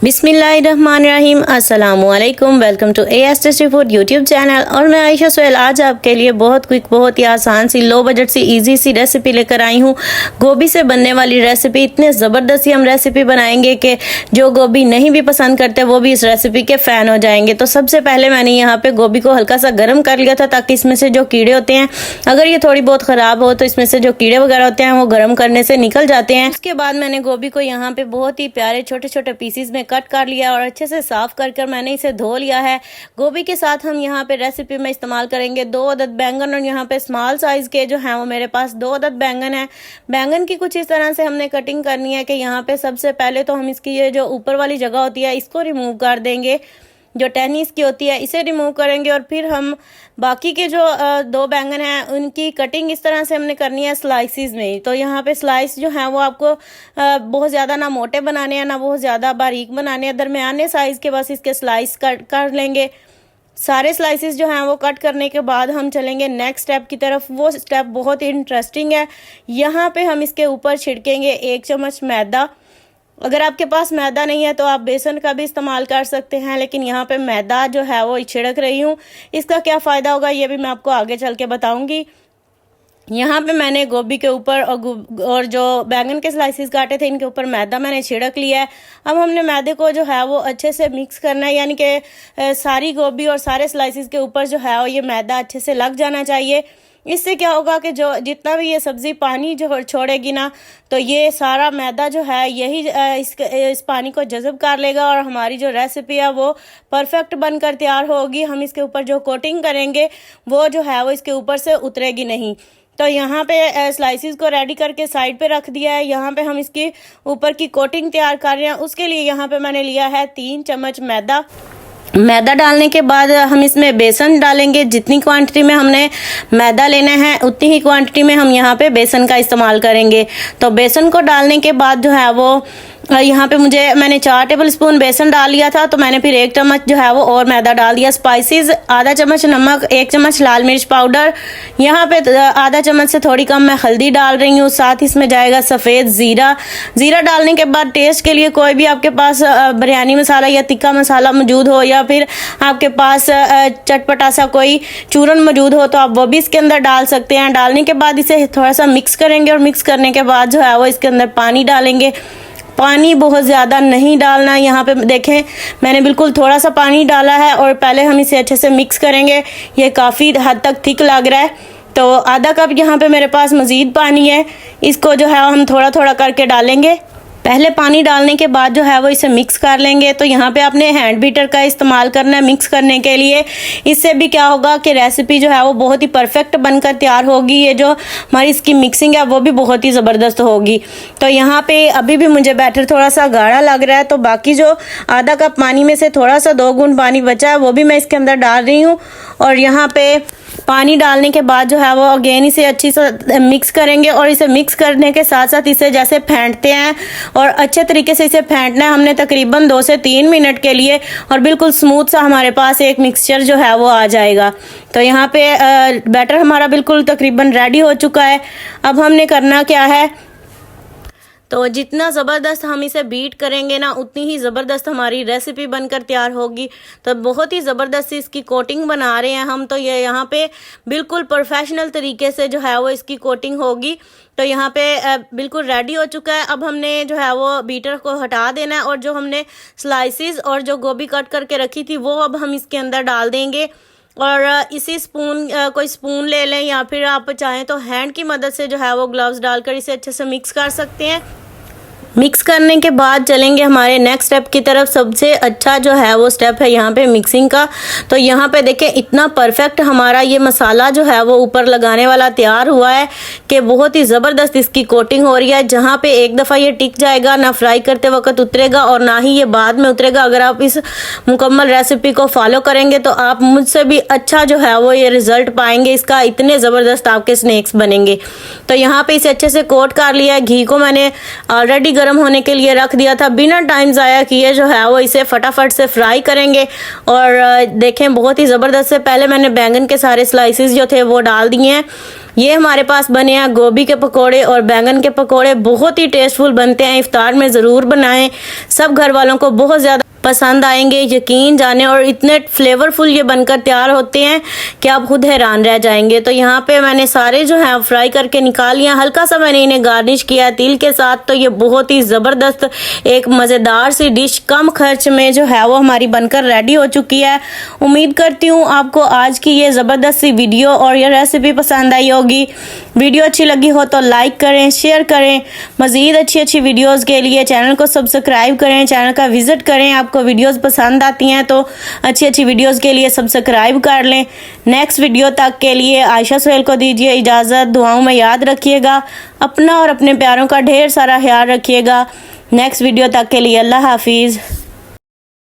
बिस्मिल्लाहिर्रहमानिर्रहीम अस्सलामुअलैकुम। Welcome to AS tasty food YouTube channel. और मैं आयशा सोहेल आज आपके लिए बहुत क्विक, बहुत ही आसान सी, लो बजट सी, इजी सी रेसिपी लेकर आई हूँ। गोभी से बनने वाली रेसिपी। इतने ज़बरदस्त हम रेसिपी बनाएंगे कि जो गोभी नहीं भी पसंद करते वो भी इस रेसिपी के फ़ैन हो जाएंगे। तो सबसे पहले मैंने यहाँ पे गोभी को हल्का सा गर्म कर लिया था ताकि इसमें से जो कीड़े होते हैं, अगर ये थोड़ी बहुत ख़राब हो तो इसमें से जो कीड़े वगैरह होते हैं वो गर्म करने से निकल जाते हैं। उसके बाद मैंने गोभी को यहाँ पे बहुत ही प्यारे छोटे छोटे पीसीज में कट कर लिया और अच्छे से साफ कर मैंने इसे धो लिया है। गोभी के साथ हम यहाँ पे रेसिपी में इस्तेमाल करेंगे 2 अदद बैंगन, और यहाँ पे स्मॉल साइज के जो हैं वो मेरे पास 2 अदद बैंगन है। बैंगन की कुछ इस तरह से हमने कटिंग करनी है कि यहाँ पे सबसे पहले तो हम इसकी ये जो ऊपर वाली जगह होती है इसको रिमूव कर देंगे, जो टहनी इसकी होती है इसे रिमूव करेंगे। और फिर हम बाकी के जो 2 बैंगन हैं उनकी कटिंग इस तरह से हमने करनी है स्लाइसिस में। तो यहाँ पे स्लाइस जो है वो आपको बहुत ज़्यादा ना मोटे बनाने हैं ना बहुत ज़्यादा बारीक बनाने हैं, दरमियाने साइज़ के बस इसके स्लाइस कट कर लेंगे। सारे स्लाइसिस जो हैं वो कट करने के बाद हम चलेंगे नेक्स्ट स्टेप की तरफ। वो स्टेप बहुत ही इंटरेस्टिंग है। यहाँ पे हम इसके ऊपर छिड़केंगे 1 चम्मच मैदा। अगर आपके पास मैदा नहीं है तो आप बेसन का भी इस्तेमाल कर सकते हैं, लेकिन यहाँ पे मैदा जो है वो छिड़क रही हूँ। इसका क्या फ़ायदा होगा ये भी मैं आपको आगे चल के बताऊँगी। यहाँ पे मैंने गोभी के ऊपर और जो बैंगन के स्लाइसिस काटे थे इनके ऊपर मैदा मैंने छिड़क लिया है। अब हमने मैदे को जो है वो अच्छे से मिक्स करना है, यानी कि सारी गोभी और सारे स्लाइसिस के ऊपर जो है वो ये मैदा अच्छे से लग जाना चाहिए। इससे क्या होगा कि जो जितना भी ये सब्ज़ी पानी जो छोड़ेगी ना, तो ये सारा मैदा जो है यही इस पानी को जज़ब कर लेगा और हमारी जो रेसिपी है वो परफेक्ट बनकर तैयार होगी। हम इसके ऊपर जो कोटिंग करेंगे वो जो है वो इसके ऊपर से उतरेगी नहीं। तो यहाँ पे स्लाइसिस को रेडी करके साइड पे रख दिया है। यहाँ पे हम इसकी ऊपर की कोटिंग तैयार कर रहे हैं। उसके लिए यहाँ पे मैंने लिया है 3 चम्मच मैदा। मैदा डालने के बाद हम इसमें बेसन डालेंगे। जितनी क्वांटिटी में हमने मैदा लेना है उतनी ही क्वांटिटी में हम यहाँ पे बेसन का इस्तेमाल करेंगे। तो बेसन को डालने के बाद जो है वो यहाँ पे मैंने 4 टेबलस्पून बेसन डाल लिया था, तो मैंने फिर 1 चम्मच जो है वो और मैदा डाल दिया। स्पाइसेस आधा चम्मच नमक, 1 चम्मच लाल मिर्च पाउडर, यहाँ पे आधा चम्मच से थोड़ी कम मैं हल्दी डाल रही हूँ। साथ ही इसमें जाएगा सफ़ेद ज़ीरा डालने के बाद टेस्ट के लिए कोई भी आपके पास बिरयानी मसाला या तिक्का मसाला मौजूद हो या फिर आपके पास चटपटा सा कोई चूरन मौजूद हो तो आप वो भी इसके अंदर डाल सकते हैं। डालने के बाद इसे थोड़ा सा मिक्स करेंगे और मिक्स करने के बाद जो है वो इसके अंदर पानी डालेंगे। पानी बहुत ज़्यादा नहीं डालना। यहाँ पे देखें मैंने बिल्कुल थोड़ा सा पानी डाला है और पहले हम इसे अच्छे से मिक्स करेंगे। ये काफ़ी हद तक थिक लग रहा है, तो आधा कप यहाँ पे मेरे पास मज़ीद पानी है। इसको जो है हम थोड़ा थोड़ा करके डालेंगे। पहले पानी डालने के बाद जो है वो इसे मिक्स कर लेंगे। तो यहाँ पे आपने हैंड बीटर का इस्तेमाल करना है मिक्स करने के लिए। इससे भी क्या होगा कि रेसिपी जो है वो बहुत ही परफेक्ट बनकर तैयार होगी। ये जो हमारी इसकी मिक्सिंग है वो भी बहुत ही ज़बरदस्त होगी। तो यहाँ पे अभी भी मुझे बैटर थोड़ा सा गाढ़ा लग रहा है, तो बाकी जो आधा कप पानी में से थोड़ा सा 2 गुण पानी बचा है वो भी मैं इसके अंदर डाल रही हूँ। और यहाँ पे पानी डालने के बाद जो है वो अगेन इसे अच्छी से मिक्स करेंगे। और इसे मिक्स करने के साथ साथ इसे जैसे फेंटते हैं और अच्छे तरीके से इसे फेंटना है हमने तकरीबन 2 से 3 मिनट के लिए, और बिल्कुल स्मूथ सा हमारे पास एक मिक्सचर जो है वो आ जाएगा। तो यहाँ पे बैटर हमारा बिल्कुल तकरीबन रेडी हो चुका है। अब हमने करना क्या है, तो जितना ज़बरदस्त हम इसे बीट करेंगे ना उतनी ही ज़बरदस्त हमारी रेसिपी बनकर तैयार होगी। तो बहुत ही ज़बरदस्त इसकी कोटिंग बना रहे हैं हम। तो ये यहाँ पे बिल्कुल प्रोफेशनल तरीके से जो है वो इसकी कोटिंग होगी। तो यहाँ पे बिल्कुल रेडी हो चुका है। अब हमने जो है वो बीटर को हटा देना है और जो हमने स्लाइसिस और जो गोभी कट करके रखी थी वो अब हम इसके अंदर डाल देंगे। और इसी कोई स्पून ले लें या फिर आप चाहें तो हैंड की मदद से जो है वो ग्लव्स डालकर इसे अच्छे से मिक्स कर सकते हैं। मिक्स करने के बाद चलेंगे हमारे नेक्स्ट स्टेप की तरफ। सबसे अच्छा जो है वो स्टेप है यहाँ पे मिक्सिंग का। तो यहाँ पे देखें इतना परफेक्ट हमारा ये मसाला जो है वो ऊपर लगाने वाला तैयार हुआ है कि बहुत ही ज़बरदस्त इसकी कोटिंग हो रही है। जहाँ पे एक दफ़ा ये टिक जाएगा, ना फ्राई करते वक्त उतरेगा और ना ही ये बाद में उतरेगा। अगर आप इस मुकम्मल रेसिपी को फॉलो करेंगे तो आप मुझसे भी अच्छा जो है वो ये रिज़ल्ट पाएंगे इसका। इतने ज़बरदस्त आपके स्नैक्स बनेंगे। तो यहाँ पर इसे अच्छे से कोट कर लिया है। घी को मैंने ऑलरेडी गर्म होने के लिए रख दिया था। बिना टाइम ज़ाया किए जो है वो इसे फटाफट से फ्राई करेंगे। और देखें बहुत ही ज़बरदस्त से पहले मैंने बैंगन के सारे स्लाइसेस जो थे वो डाल दिए हैं। ये हमारे पास बने हैं गोभी के पकोड़े और बैंगन के पकोड़े, बहुत ही टेस्टफुल बनते हैं। इफ्तार में ज़रूर बनाएं, सब घर वालों को बहुत ज़्यादा पसंद आएंगे, यकीन जाने। और इतने फ्लेवरफुल ये बनकर तैयार होते हैं कि आप खुद हैरान रह जाएंगे। तो यहाँ पे मैंने सारे जो है फ्राई करके निकाल लिया। हल्का सा मैंने इन्हें गार्निश किया तिल के साथ। तो ये बहुत ही ज़बरदस्त एक मज़ेदार सी डिश कम खर्च में जो है वो हमारी बनकर रेडी हो चुकी है। उम्मीद करती हूँ आपको आज की ये ज़बरदस्त सी वीडियो और ये रेसिपी पसंद आई होगी। वीडियो अच्छी लगी हो तो लाइक करें, शेयर करें। मज़ीद अच्छी वीडियोज़ के लिए चैनल को सब्सक्राइब करें, चैनल का विज़िट करें। आपको वीडियोस पसंद आती हैं तो अच्छी वीडियोस के लिए सब्सक्राइब कर लें। नेक्स्ट वीडियो तक के लिए आयशा सुहेल को दीजिए इजाज़त। दुआओं में याद रखिएगा, अपना और अपने प्यारों का ढेर सारा ख्याल रखिएगा। नेक्स्ट वीडियो तक के लिए अल्लाह हाफिज़।